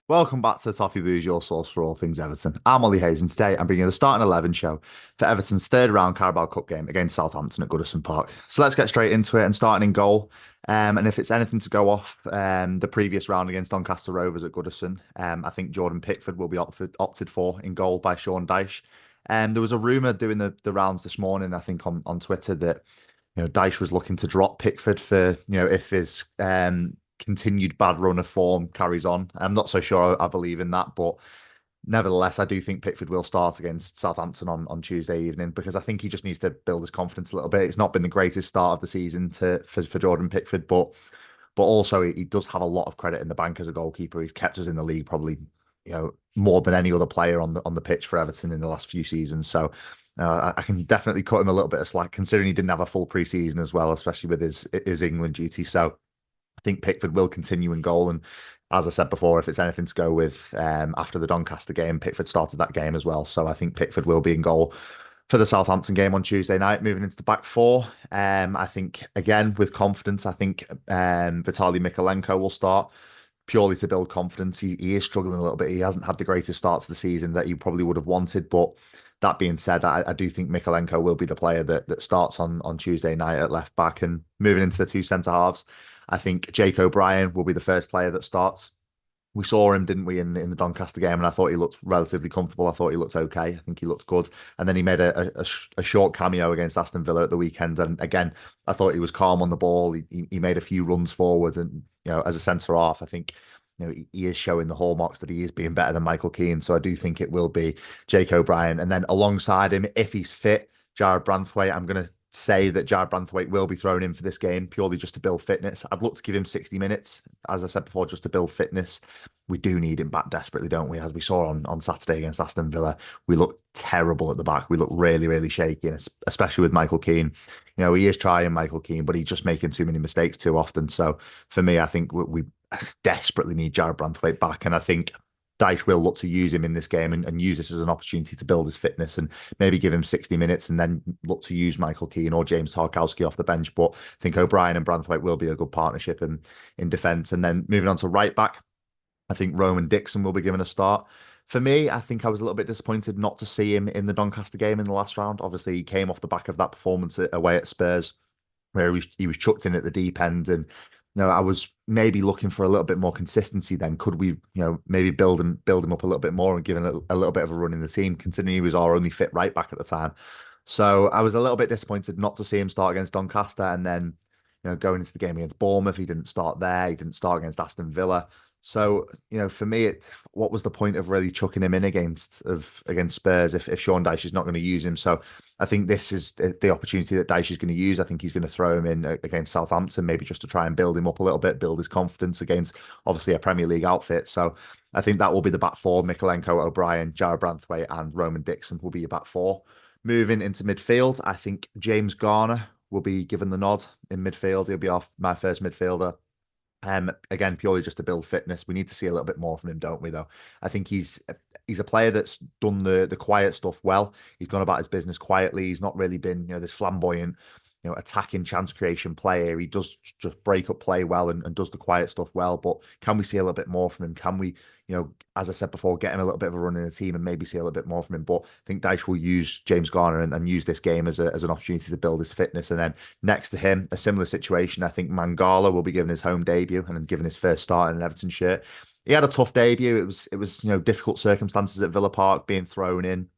Welcome back to Toffee Booze, your source for all things Everton. I'm Ollie Hayes, and today I'm bringing you the starting 11 show for Everton's third round Carabao Cup game against Southampton at Goodison Park. So let's get straight into it and starting in goal. And if it's anything to go off the previous round against Doncaster Rovers at Goodison, I think Jordan Pickford will be opted for in goal by Sean Dyche. There was a rumour doing the rounds this morning, I think on Twitter, that Dyche was looking to drop Pickford for, if his continued bad run of form carries on. I'm not so sure I believe in that, but nevertheless, I do think Pickford will start against Southampton on Tuesday evening because I think he just needs to build his confidence a little bit. It's not been the greatest start of the season for Jordan Pickford, but also he does have a lot of credit in the bank as a goalkeeper. He's kept us in the league probably more than any other player on the pitch for Everton in the last few seasons. So I can definitely cut him a little bit of slack, considering he didn't have a full preseason as well, especially with his England duty. So I think Pickford will continue in goal. And as I said before, if it's anything to go with after the Doncaster game, Pickford started that game as well. So I think Pickford will be in goal for the Southampton game on Tuesday night. Moving into the back four, I think, again, with confidence, I think Vitaly Mykolenko will start purely to build confidence. He is struggling a little bit. He hasn't had the greatest start to the season that he probably would have wanted. But that being said, I do think Mykolenko will be the player that starts on Tuesday night at left back. And moving into the two centre halves, I think Jake O'Brien will be the first player that starts. We saw him, didn't we, in the Doncaster game, and I thought he looked relatively comfortable. I thought he looked okay. I think he looked good. And then he made a short cameo against Aston Villa at the weekend. And again, I thought he was calm on the ball. He made a few runs forward, and as a centre half, I think he is showing the hallmarks that he is being better than Michael Keane. So I do think it will be Jake O'Brien, and then alongside him, if he's fit, Jared Branthwaite. I'm going to say that Jared Branthwaite will be thrown in for this game purely just to build fitness. I'd look to give him 60 minutes, as I said before, just to build fitness. We do need him back desperately, don't we? As we saw on Saturday against Aston Villa, we look terrible at the back. We look really, really shaky, and especially with Michael Keane. He is trying Michael Keane, but he's just making too many mistakes too often. So for me, I think we desperately need Jared Branthwaite back, and I think Dyche will look to use him in this game and use this as an opportunity to build his fitness and maybe give him 60 minutes and then look to use Michael Keane or James Tarkowski off the bench. But I think O'Brien and Branthwaite will be a good partnership in defence. And then moving on to right back, I think Roman Dixon will be given a start. For me, I think I was a little bit disappointed not to see him in the Doncaster game in the last round. Obviously, he came off the back of that performance away at Spurs, where he was chucked in at the deep end. And I was maybe looking for a little bit more consistency then. Could we, maybe build him up a little bit more and give him a little bit of a run in the team, considering he was our only fit right back at the time. So I was a little bit disappointed not to see him start against Doncaster, and then, going into the game against Bournemouth, he didn't start there. He didn't start against Aston Villa. So, for me, what was the point of really chucking him in against Spurs if Sean Dyche is not going to use him? So I think this is the opportunity that Dyche is going to use. I think he's going to throw him in against Southampton, maybe just to try and build him up a little bit, build his confidence against obviously a Premier League outfit. So I think that will be the back four: Mykolenko, O'Brien, Jared Branthwaite, and Roman Dixon will be your back four. Moving into midfield, I think James Garner will be given the nod in midfield. He'll be my first midfielder. Again, purely just to build fitness. We need to see a little bit more from him, don't we, though? I think he's a player that's done the quiet stuff well. He's gone about his business quietly. He's not really been, this flamboyant, attacking chance creation player. He does just break up play well and does the quiet stuff well. But can we see a little bit more from him? Can we, as I said before, get him a little bit of a run in the team and maybe see a little bit more from him? But I think Dyche will use James Garner and use this game as an opportunity to build his fitness. And then next to him, a similar situation. I think Mangala will be given his home debut and given his first start in an Everton shirt. He had a tough debut. It was difficult circumstances at Villa Park, being thrown in.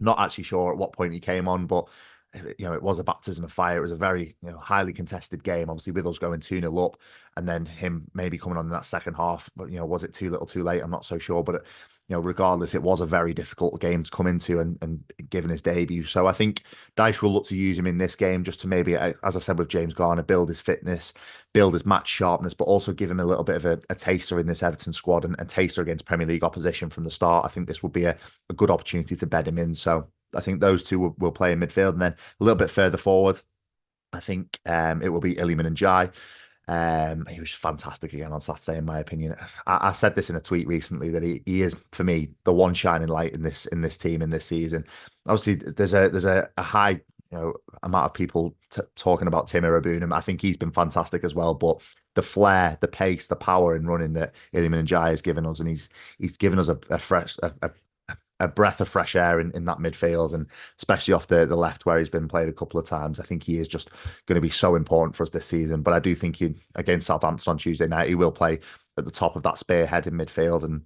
Not actually sure at what point he came on, but it was a baptism of fire. It was a very, highly contested game, obviously with us going 2-0 up and then him maybe coming on in that second half. But, was it too little too late? I'm not so sure. But, regardless, it was a very difficult game to come into and given his debut. So I think Dyche will look to use him in this game just to maybe, as I said with James Garner, build his fitness, build his match sharpness, but also give him a little bit of a taster in this Everton squad and taster against Premier League opposition from the start. I think this will be a good opportunity to bed him in. So I think those two will play in midfield, and then a little bit further forward, I think it will be Iliman and Jai. He was fantastic again on Saturday, in my opinion. I said this in a tweet recently that he is, for me, the one shining light in this team in this season. Obviously, there's a high amount of people talking about Tim Iroegbunam. I think he's been fantastic as well. But the flair, the pace, the power in running that Iliman Ndiaye has given us, and he's given us a breath of fresh air in that midfield, and especially off the left where he's been played a couple of times. I think he is just going to be so important for us this season. But I do think against Southampton on Tuesday night, he will play at the top of that spearhead in midfield, and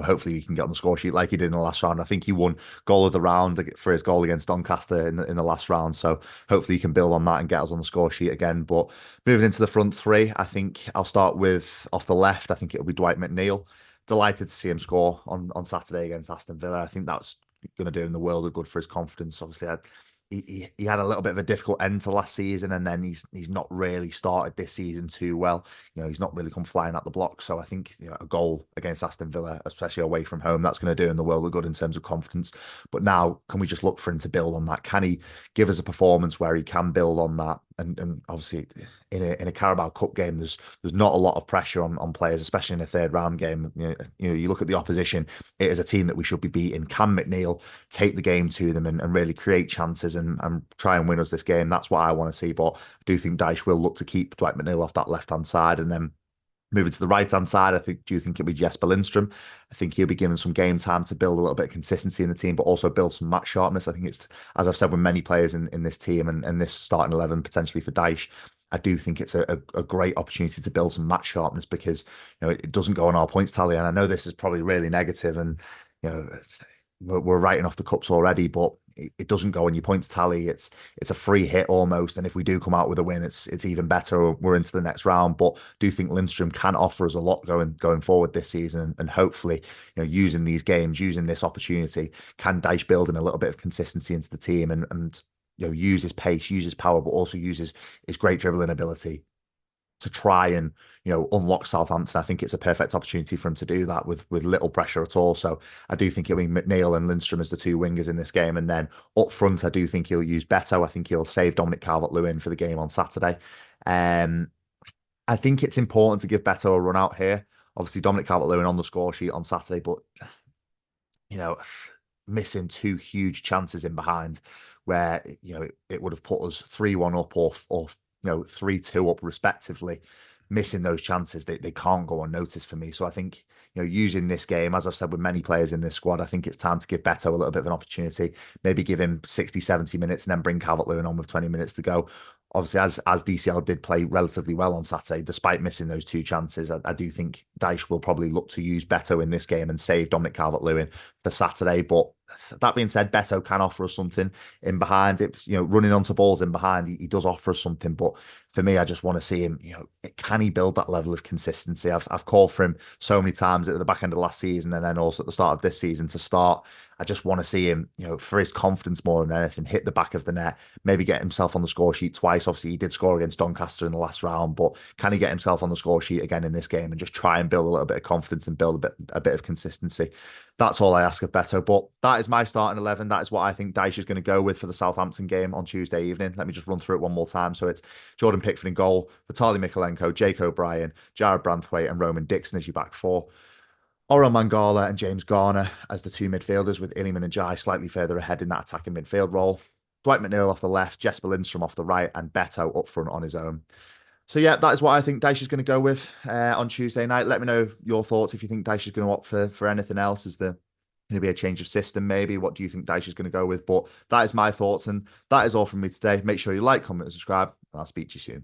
hopefully he can get on the score sheet like he did in the last round. I think he won goal of the round for his goal against Doncaster in the last round. So hopefully he can build on that and get us on the score sheet again. But moving into the front three, I think I'll start with off the left. I think it'll be Dwight McNeil. Delighted to see him score on Saturday against Aston Villa. I think that's going to do him the world of good for his confidence. Obviously, he had a little bit of a difficult end to last season, and then he's not really started this season too well. He's not really come flying at the block. So I think a goal against Aston Villa, especially away from home, that's going to do him the world of good in terms of confidence. But now, can we just look for him to build on that? Can he give us a performance where he can build on that? And obviously, in a Carabao Cup game, there's not a lot of pressure on players, especially in a third round game. You look at the opposition; it is a team that we should be beating. Can McNeil take the game to them and really create chances and try and win us this game? That's what I want to see. But I do think Dyche will look to keep Dwight McNeil off that left hand side, and then moving to the right hand side, do you think it'll be Jesper Lindstrom? I think he'll be given some game time to build a little bit of consistency in the team, but also build some match sharpness. I think it's, as I've said with many players in this team and this starting 11 potentially for Dyche, I do think it's a great opportunity to build some match sharpness because it doesn't go on our points tally. And I know this is probably really negative, and we're writing off the cups already, but it doesn't go on your points tally. It's a free hit almost, and if we do come out with a win, it's even better. We're into the next round, but do think Lindstrom can offer us a lot going forward this season, and hopefully, using these games, using this opportunity, can Dyche build in a little bit of consistency into the team and use his pace, use his power, but also uses his great dribbling ability to try and unlock Southampton. I think it's a perfect opportunity for him to do that with little pressure at all. So I do think it'll be McNeil and Lindstrom as the two wingers in this game, and then up front I do think he'll use Beto. I think he'll save Dominic Calvert-Lewin for the game on Saturday. I think it's important to give Beto a run out here. Obviously Dominic Calvert-Lewin on the score sheet on Saturday, but missing two huge chances in behind where it would have put us 3-1 up or 3-2 up respectively. Missing those chances, they can't go unnoticed for me. So I think using this game, as I've said with many players in this squad, I think it's time to give Beto a little bit of an opportunity. Maybe give him 60-70 minutes and then bring Calvert-Lewin on with 20 minutes to go. Obviously, as DCL did play relatively well on Saturday, despite missing those two chances, I do think Dyche will probably look to use Beto in this game and save Dominic Calvert-Lewin for Saturday. But that being said, Beto can offer us something in behind. Running onto balls in behind, he does offer us something. But for me, I just want to see him. Can he build that level of consistency? I've called for him so many times at the back end of last season, and then also at the start of this season to start. I just want to see him, for his confidence more than anything, hit the back of the net, maybe get himself on the score sheet twice. Obviously, he did score against Doncaster in the last round, but can he get himself on the score sheet again in this game and just try and build a little bit of confidence and build a bit of consistency? That's all I ask of Beto. But that is my starting 11. That is what I think Dyche is going to go with for the Southampton game on Tuesday evening. Let me just run through it one more time. So it's Jordan Pickford in goal, Vitaly Mykolenko, Jake O'Brien, Jared Branthwaite, and Roman Dixon as your back four. Orel Mangala and James Garner as the two midfielders, with Iliman Ndiaye slightly further ahead in that attacking midfield role. Dwight McNeil off the left, Jesper Lindstrom off the right, and Beto up front on his own. So yeah, that is what I think Dyche is going to go with on Tuesday night. Let me know your thoughts if you think Dyche is going to opt for anything else. Is there going to be a change of system maybe? What do you think Dyche is going to go with? But that is my thoughts, and that is all from me today. Make sure you like, comment, and subscribe, and I'll speak to you soon.